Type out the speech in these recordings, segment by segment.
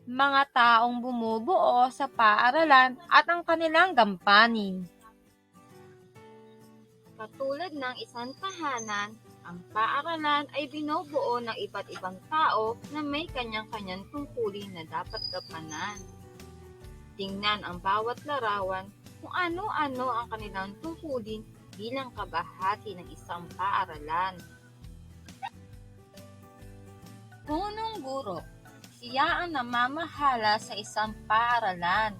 mga taong bumubuo sa paaralan at ang kanilang gampanin. Katulad ng isang tahanan, ang paaralan ay binubuo ng iba't ibang tao na may kanyang-kanyang tungkulin na dapat gampanan. Tingnan ang bawat larawan kung ano-ano ang kanilang tungkulin bilang kabahati ng isang paaralan. Punong guro, siya ang namamahala sa isang paaralan.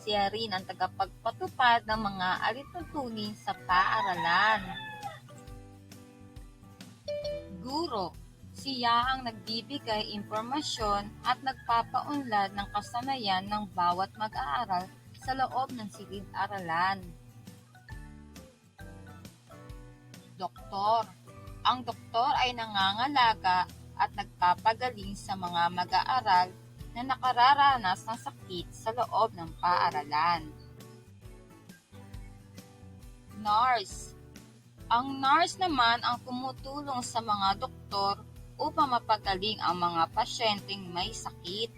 Siya rin ang tagapagpatupad ng mga alituntunin sa paaralan. Guro, siya ang nagbibigay impormasyon at nagpapaunlad ng kasanayan ng bawat mag-aaral sa loob ng silid-aralan. Doktor, ang doktor ay nangangalaga at nagpapagaling sa mga mag-aaral na nakararanas ng sakit sa loob ng paaralan. Nurse, ang nurse naman ang tumutulong sa mga doktor upang mapagaling ang mga pasyenteng may sakit.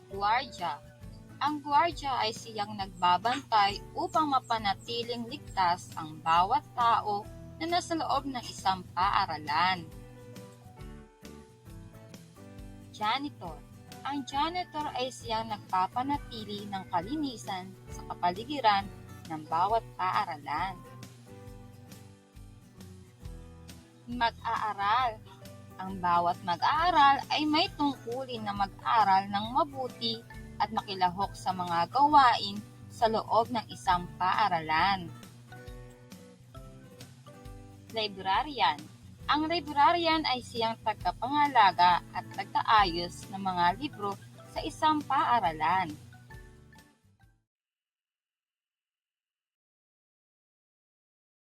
Guardia, ang guardia ay siyang nagbabantay upang mapanatiling ligtas ang bawat tao na nasa loob ng isang paaralan. Janitor, ang janitor ay siyang nagpapanatili ng kalinisan sa kapaligiran ng bawat paaralan. Mag-aaral, ang bawat mag-aaral ay may tungkulin na mag-aral ng mabuti at makilahok sa mga gawain sa loob ng isang paaralan. Librarian, ang librarian ay siyang tagapangalaga at tagaayos ng mga libro sa isang paaralan.